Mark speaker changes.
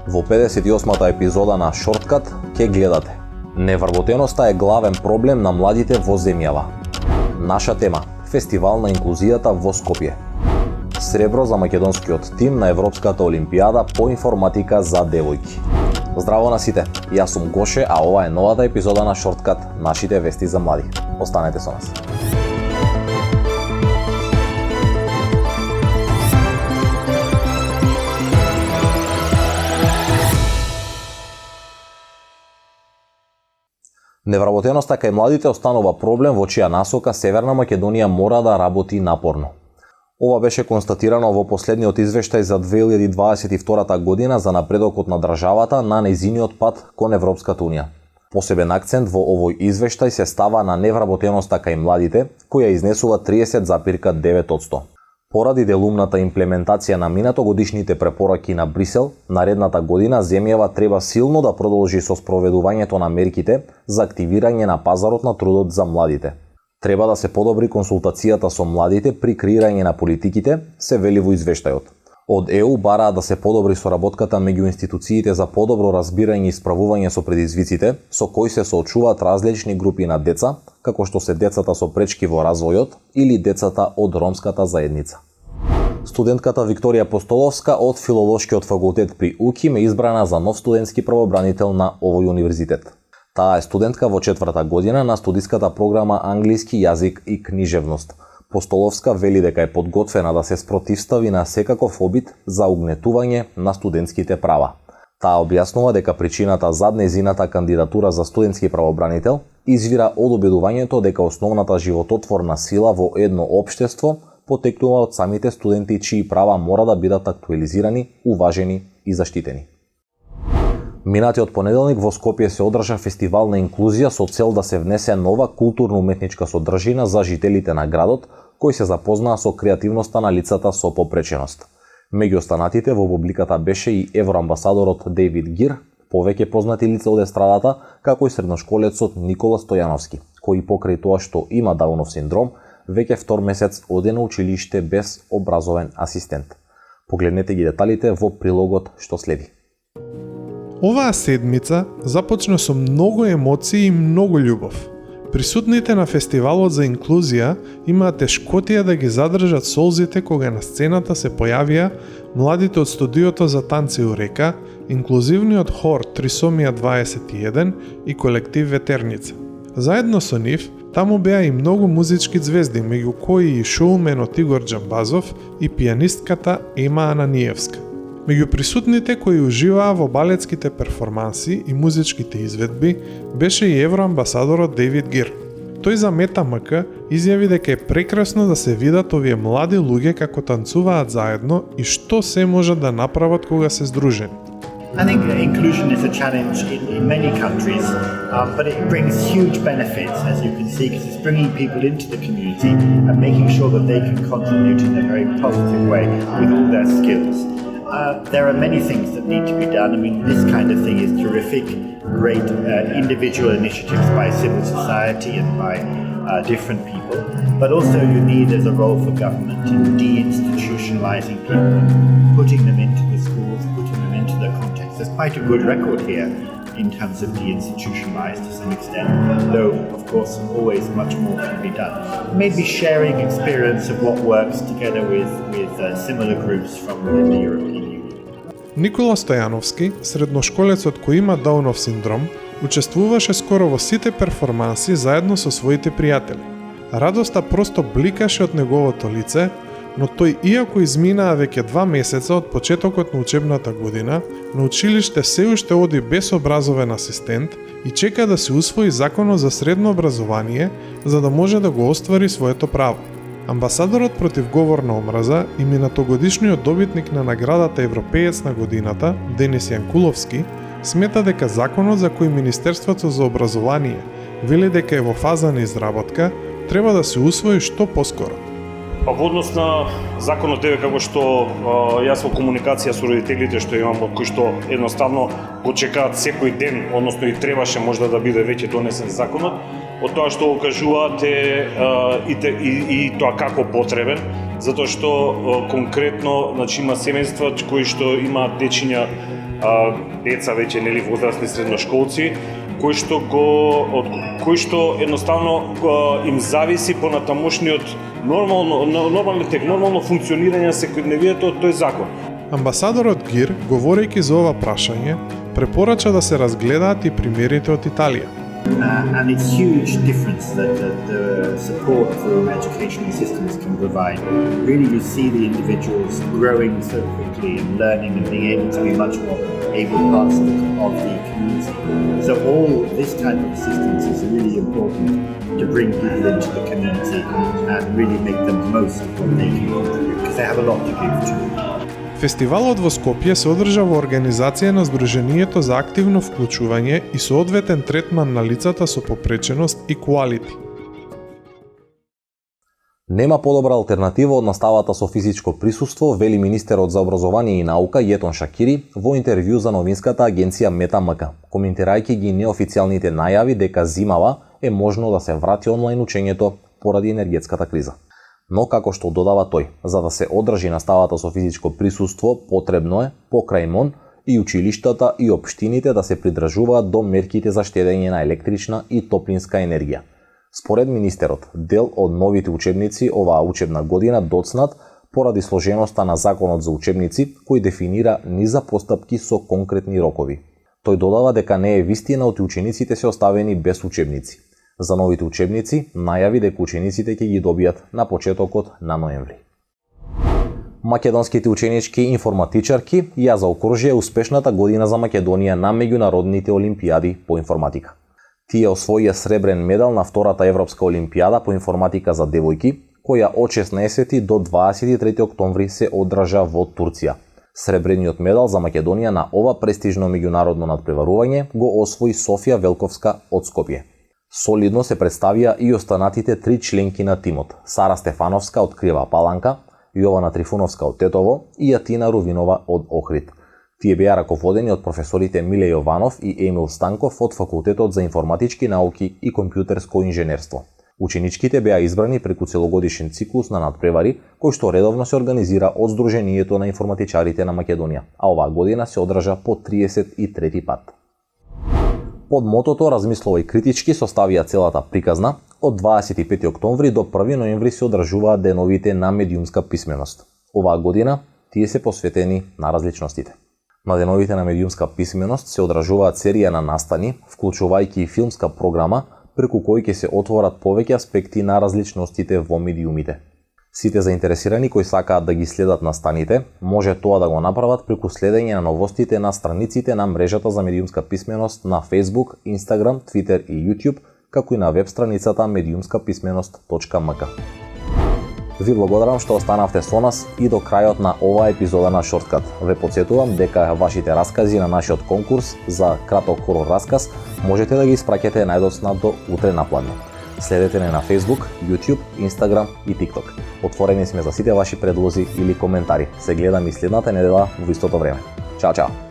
Speaker 1: Во 58-та епизода на Шорткат ќе гледате: невработеноста е главен проблем на младите во земјава. Наша тема: фестивал на инклузијата во Скопје. Сребро за македонскиот тим на Европската олимпијада по информатика за девојки. Здраво на сите, јас сум Гоше, а ова е новата епизода на Шорткат, нашите вести за млади. Останете со нас. Невработеноста кај младите останува проблем во чија насока Северна Македонија мора да работи напорно. Ова беше констатирано во последниот извештај за 2022 година за напредокот на државата на нејзиниот пат кон Европската унија. Посебен акцент во овој извештај се става на невработеноста кај младите, која изнесува 30,9%. Поради делумната имплементација на минатогодишните препораки на Брисел, наредната година земјава треба силно да продолжи со спроведувањето на мерките за активирање на пазарот на трудот за младите. Треба да се подобри консултацијата со младите при креирање на политиките, се вели во извештајот. Од ЕУ бараат да се подобри соработката меѓу институциите за подобро разбирање и справување со предизвиците, со кои се соочуваат различни групи на деца, како што се децата со пречки во развојот или децата од ромската заедница. Студентката Викторија Постоловска од Филолошкиот факултет при УКИМ е избрана за нов студентски правобранител на овој универзитет. Таа е студентка во 4-та година на студиската програма Англиски јазик и книжевност. Постоловска вели дека е подготвена да се спротивстави на секаков обид за угнетување на студентските права. Таа објаснува дека причината зад нејзината кандидатура за студентски правобранител извира од убедувањето дека основната живототворна сила во едно општество потекнува од самите студенти чии права мора да бидат актуализирани, уважени и заштитени. Минатиот понеделник во Скопје се одржа фестивал на инклузија со цел да се внесе нова културно-уметничка содржина за жителите на градот, кои се запознаа со креативноста на лицата со попреченост. Меѓу останатите во публиката беше и евроамбасадорот Дейвид Гир, повеќе познати лица од естрадата, како и средношколецот Никола Стојановски, кој покрај тоа што има Даунов синдром, веќе втор месец оде на училиште без образовен асистент. Погледнете ги деталите во прилогот што следи.
Speaker 2: Оваа седмица започна со многу емоции и многу љубов. Присутните на фестивалот за инклузија имаат тешкотија да ги задржат солзите кога на сцената се појавија младите од студиото за танци Урека, инклузивниот хор Трисомија 21 и колектив Ветерница. Заедно со нив, таму беа и многу музички звезди, меѓу кои и шоуменот Игор Џамбазов и пијанистката Ема Ананиевска. Меѓу присутните кои уживаа во балетските перформанси и музичките изведби беше и евроамбасадорот Дейвид Гир. Тој за Мета МК изјави дека е прекрасно да се видат овие млади луѓе како танцуваат заедно и што се можат да направат кога се здружени.
Speaker 3: I think inclusion is a challenge in many countries, but it brings huge benefits, as you can see, because it's bringing people into the community and making sure that they can contribute in a very positive way with all their skills. There are many things that need to be done. I mean, this kind of thing is terrific, great individual initiatives by civil society and by different people, but also you need as a role for government in deinstitutionalizing people, putting them into the schools, putting them into the context. There's quite a good record here in terms of deinstitutionalized to some extent, though of course always much more can be done. Maybe sharing experience of what works together with similar groups from within the European Union.
Speaker 2: Никола Стојановски, средношколецот кој има Даунов синдром, учествуваше скоро во сите перформанси заедно со своите пријатели. Радоста просто бликаше од неговото лице, но тој, иако изминаа веќе 2 месеца од почетокот на учебната година, на училиште се уште оди без образовен асистент и чека да се усвои законот за средно образование за да може да го оствари своето право. Амбасадорот против говор на омраза и минатогодишниот добитник на наградата Европеец на годината, Денис Јанкуловски, смета дека законот за кој Министерството за образование вели дека е во фаза на изработка, треба да се усвои што поскоро.
Speaker 4: Во однос на законот е како што јас во комуникација со родителите што имам, од кои што едноставно го чекаат секој ден, односно и требаше можда да биде веќе донесен законот, од тоа што го кажуваат и тоа како потребен, затоа што конкретно, значи има семејства кои што имаат дечиња деца веќе нели возрастни средношколци кои што едноставно им зависи понатамошниот нормален тек, нормално функционирање секојдневието од тој закон.
Speaker 2: Амбасадорот Гир, говорејќи за ова прашање, препорача да се разгледаат и примерите од Италија.
Speaker 3: And it's huge difference that the support for educational systems can provide. Really, you see the individuals growing so quickly and learning and being able to be much more able parts of the community. So all this type of assistance is really important to bring people into the community and really make the most of what they can contribute, because they have a lot to give to.
Speaker 2: Фестивалот во Скопје се одржа во организација на Сдруженијето за активно вклучување и соодветен третман на лицата со попреченост и Equality.
Speaker 1: Нема подобра алтернатива од наставата со физичко присуство, вели министерот за образование и наука Јетон Шакири во интервју за новинската агенција МetaМK, коментирајќи ги неофицијалните најави дека зимава е можно да се врати онлайн учењето поради енергетската криза. Но како што додава тој, за да се одржи наставата со физичко присуство, потребно е покрај МОН и училиштата и општините да се придржуваат до мерките за штедење на електрична и топлинска енергија. Според министерот, дел од новите учебници оваа учебна година доцнат поради сложеноста на законот за учебници, кој дефинира низа постапки со конкретни рокови. Тој додава дека не е вистина оти учениците се оставени без учебници. За новите учебници најави дека учениците ќе ги добијат на почетокот на ноември. Македонските ученички информатичарки ја заокружија успешната година за Македонија на меѓународните олимпијади по информатика. Тие освоија сребрен медал на втората Европска олимпијада по информатика за девојки, која од 16 до 23 октомври се одржа во Турција. Сребрениот медал за Македонија на ова престижно меѓународно надпреварување го освои Софија Велковска од Скопје. Солидно се представија и останатите 3 членки на тимот: Сара Стефановска од Криева Паланка, Јована Трифуновска од Тетово и Атина Рувинова од Охрид. Тие беа раководени од професорите Миле Јованов и Емил Станков од Факултетот за информатички науки и компјутерско инженерство. Ученичките беа избрани преку целогодишен циклус на надпревари, кој што редовно се организира од Сдруженијето на информатичарите на Македонија, а оваа година се одржа по 33 пат. Под мотото "Размислувај критички" составија целата приказна. Од 25 октомври до 1 ноември се одржуваат деновите на медиумска писменост. Оваа година тие се посветени на различностите. На деновите на медиумска писменост се одржуваат серија на настани, вклучувајќи и филмска програма, преку кои ќе се отворат повеќе аспекти на различностите во медиумите. Сите заинтересирани кои сакаат да ги следат настаните, може тоа да го направат преку следење на новостите на страниците на мрежата за медиумска писменост на Facebook, Instagram, Twitter и YouTube, како и на веб страницата mediumskapисменост.mk. Ви благодарам што останавте со нас и до крајот на оваа епизода на Shortcut. Ве потсетувам дека вашите раскази на нашиот конкурс за краток хорор расказ можете да ги испраќате најдоцна до утре напладне. Следете не на Facebook, YouTube, Instagram и TikTok. Отворени сме за сите ваши предлози или коментари. Се гледам и следната недела во истото време. Чао, чао!